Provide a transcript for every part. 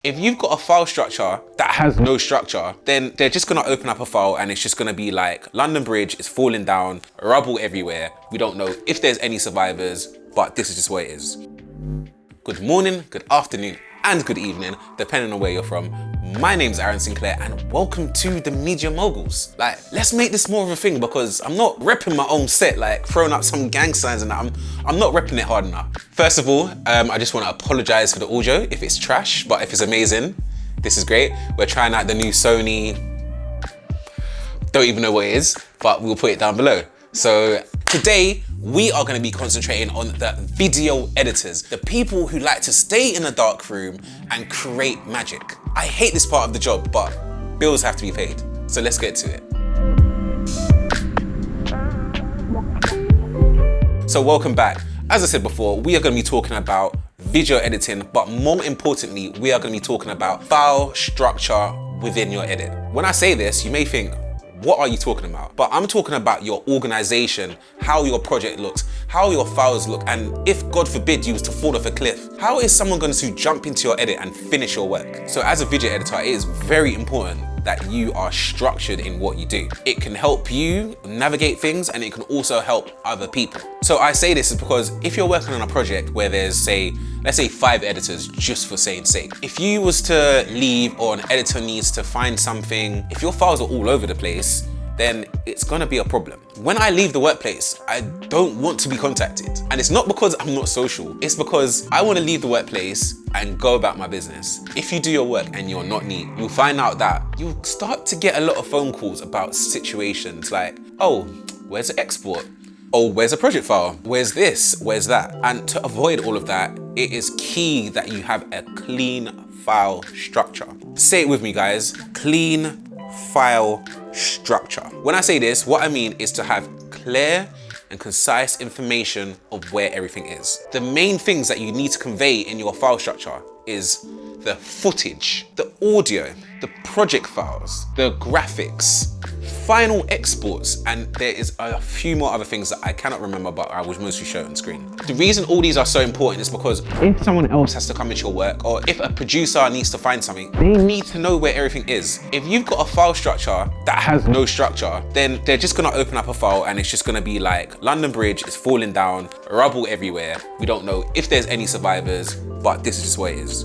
If you've got a file structure that has no structure, then they're just gonna open up a file and it's just gonna be like, London Bridge is falling down, rubble everywhere. We don't know if there's any survivors, but this is just what it is. Good morning, good afternoon, and good evening, depending on where you're from. My name's Sinclair and welcome to the Media Moguls. Like, let's make this more of a thing because I'm not repping my own set, like throwing up some gang signs and that. I'm not repping it hard enough. First of all, I just want to apologize for the audio if it's trash, but if it's amazing, this is great. We're trying out the new Sony, don't even know what it is, but we'll put it down below. So today, we are going to be concentrating on the video editors, the people who like to stay in a dark room and create magic. I hate this part of the job, but bills have to be paid. So let's get to it. So welcome back. As I said before, we are going to be talking about video editing, but more importantly, we are going to be talking about file structure within your edit. When I say this, you may think, what are you talking about? But I'm talking about your organization, how your project looks, how your files look, and if God forbid you was to fall off a cliff, how is someone going to jump into your edit and finish your work? So as a video editor, it is very important that you are structured in what you do. It can help you navigate things and it can also help other people. So I say this is because if you're working on a project where there's let's say 5 editors, just for saying sake. If you was to leave or an editor needs to find something, if your files are all over the place, then it's gonna be a problem. When I leave the workplace, I don't want to be contacted. And it's not because I'm not social, it's because I wanna leave the workplace and go about my business. If you do your work and you're not neat, you'll find out that you'll start to get a lot of phone calls about situations like, oh, where's the export? Oh, where's a project file? Where's this? Where's that? And to avoid all of that, it is key that you have a clean file structure. Say it with me, guys. Clean file structure. When I say this, what I mean is to have clear and concise information of where everything is. The main things that you need to convey in your file structure is the footage, the audio, the project files, the graphics, final exports, and there is a few more other things that I cannot remember, but I will mostly show on screen. The reason all these are so important is because if someone else has to come into your work, or if a producer needs to find something, they need to know where everything is. If you've got a file structure that has no structure, then they're just gonna open up a file and it's just gonna be like, London Bridge is falling down, rubble everywhere. We don't know if there's any survivors, but this is just what it is.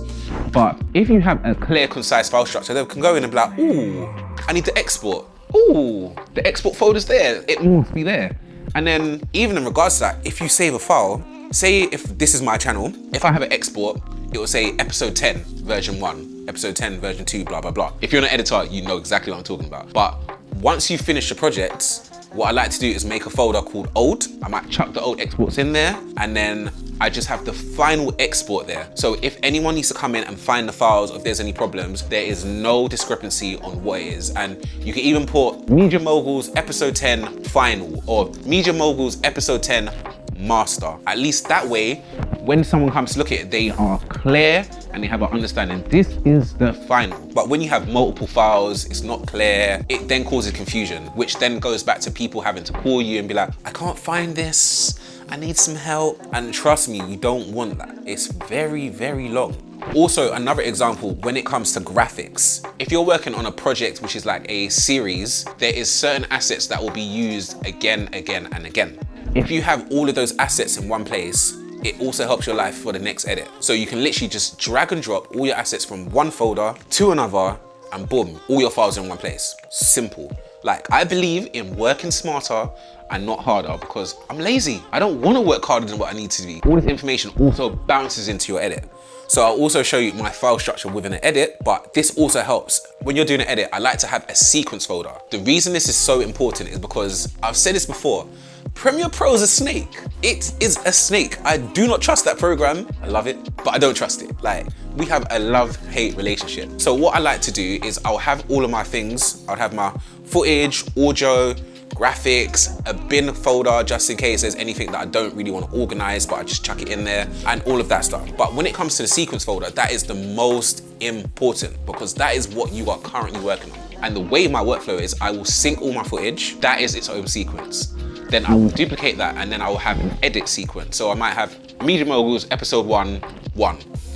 But if you have a clear, concise file structure, they can go in and be like, ooh, I need to export. Ooh, the export folder's there, it must be there. And then even in regards to that, if you save a file, say if this is my channel, if I have an export, it will say episode 10, version 1, episode 10, version 2, blah, blah, blah. If you're an editor, you know exactly what I'm talking about. But once you finish the project, what I like to do is make a folder called old. I might chuck the old exports in there and then I just have the final export there. So if anyone needs to come in and find the files, or if there's any problems, there is no discrepancy on what it is. And you can even put Media Moguls episode 10 final or Media Moguls episode 10 master. At least that way, when someone comes to look at it, they are clear and they have an understanding. This is the final. But when you have multiple files, it's not clear, it then causes confusion, which then goes back to people having to call you and be like, I can't find this, I need some help. And trust me, you don't want that. It's very, very long. Also, another example, when it comes to graphics, if you're working on a project which is like a series, there is certain assets that will be used again, again, and again. If you have all of those assets in one place, it also helps your life for the next edit. So you can literally just drag and drop all your assets from one folder to another and boom, all your files in one place. Simple. Like, I believe in working smarter and not harder because I'm lazy. I don't want to work harder than what I need to be. All this information also bounces into your edit. So I'll also show you my file structure within an edit, but this also helps. When you're doing an edit, I like to have a sequence folder. The reason this is so important is because I've said this before, Premiere Pro is a snake. It is a snake. I do not trust that program. I love it, but I don't trust it. Like, we have a love-hate relationship. So what I like to do is I'll have all of my things. I'll have my footage, audio, graphics, a bin folder just in case there's anything that I don't really want to organize, but I just chuck it in there and all of that stuff. But when it comes to the sequence folder, that is the most important because that is what you are currently working on. And the way my workflow is, I will sync all my footage. That is its own sequence. Then I will duplicate that and then I will have an edit sequence. So I might have Media Moguls episode 1,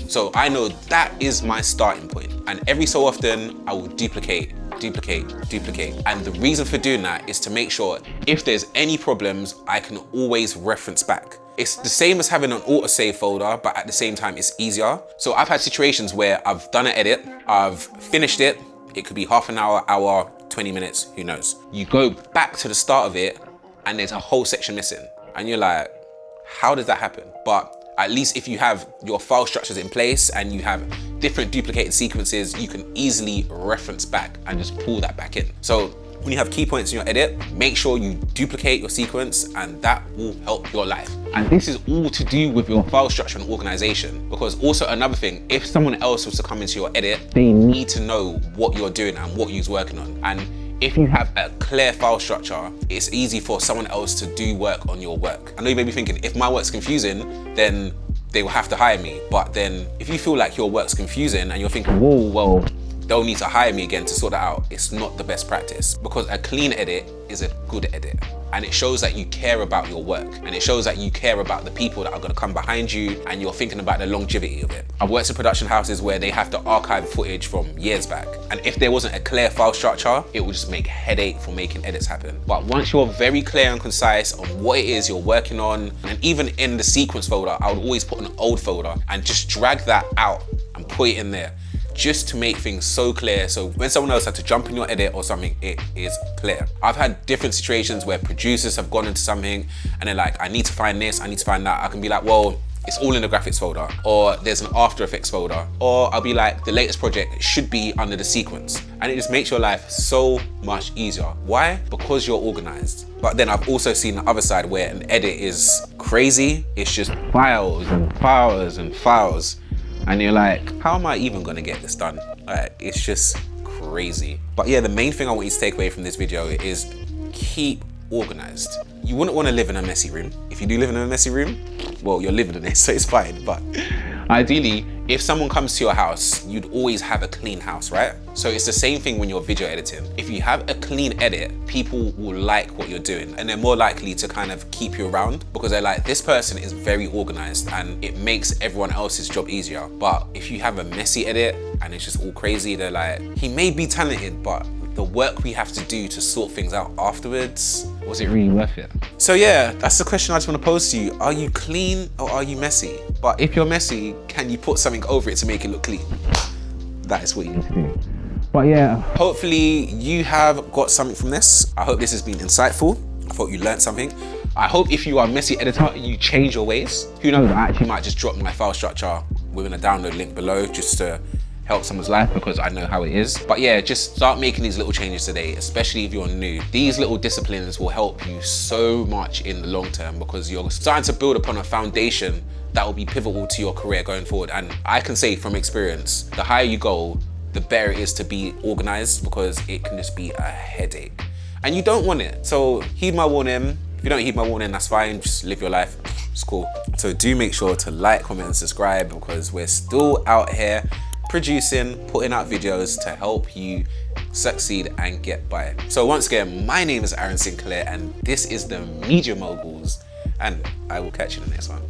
So I know that is my starting point. And every so often I will duplicate. And the reason for doing that is to make sure if there's any problems, I can always reference back. It's the same as having an autosave folder, but at the same time, it's easier. So I've had situations where I've done an edit, I've finished it. It could be half an hour, 20 minutes, who knows? You go back to the start of it and there's a whole section missing. And you're like, how did that happen? But at least if you have your file structures in place and you have different duplicated sequences, you can easily reference back and just pull that back in. So when you have key points in your edit, make sure you duplicate your sequence and that will help your life. And this is all to do with your file structure and organization. Because also another thing, if someone else was to come into your edit, they need to know what you're doing and what you're working on. And if you have a clear file structure, it's easy for someone else to do work on your work. I know you may be thinking, if my work's confusing, then they will have to hire me. But then if you feel like your work's confusing and you're thinking, whoa, well, they'll need to hire me again to sort that out, it's not the best practice, because a clean edit is a good edit. And it shows that you care about your work, and it shows that you care about the people that are gonna come behind you, and you're thinking about the longevity of it. I've worked in production houses where they have to archive footage from years back. And if there wasn't a clear file structure, it would just make headache for making edits happen. But once you're very clear and concise on what it is you're working on, and even in the sequence folder, I would always put an old folder and just drag that out and put it in there, just to make things so clear. So when someone else had to jump in your edit or something, it is clear. I've had different situations where producers have gone into something and they're like, I need to find this, I need to find that. I can be like, well, it's all in the graphics folder, or there's an After Effects folder, or I'll be like, the latest project should be under the sequence. And it just makes your life so much easier. Why? Because you're organized. But then I've also seen the other side where an edit is crazy. It's just files and files and files. And you're like, how am I even gonna get this done? Like, it's just crazy. But yeah, the main thing I want you to take away from this video is keep organized. You wouldn't wanna live in a messy room. If you do live in a messy room, well, you're living in it, so it's fine. But ideally, if someone comes to your house, you'd always have a clean house, right? So it's the same thing when you're video editing. If you have a clean edit, people will like what you're doing, and they're more likely to kind of keep you around because they're like, this person is very organized and it makes everyone else's job easier. But if you have a messy edit and it's just all crazy, they're like, he may be talented, but the work we have to do to sort things out afterwards, was it really worth it? So yeah, that's the question I just want to pose to you. Are you clean or are you messy? But if you're messy, can you put something over it to make it look clean? That is what you need to do. But yeah, hopefully you have got something from this. I hope this has been insightful. I hope you learned something. I hope if you are a messy editor, you change your ways. Who knows, I actually might just drop my file structure within a download link below just to help someone's life, because I know how it is. But yeah, just start making these little changes today, especially if you're new. These little disciplines will help you so much in the long term, because you're starting to build upon a foundation that will be pivotal to your career going forward. And I can say from experience, the higher you go, the better it is to be organized, because it can just be a headache. And you don't want it. So heed my warning. If you don't heed my warning, that's fine. Just live your life. It's cool. So do make sure to like, comment, and subscribe, because we're still out here producing, putting out videos to help you succeed and get by. So once again, my name is Sinclair, and this is the Media Moguls, and I will catch you in the next one.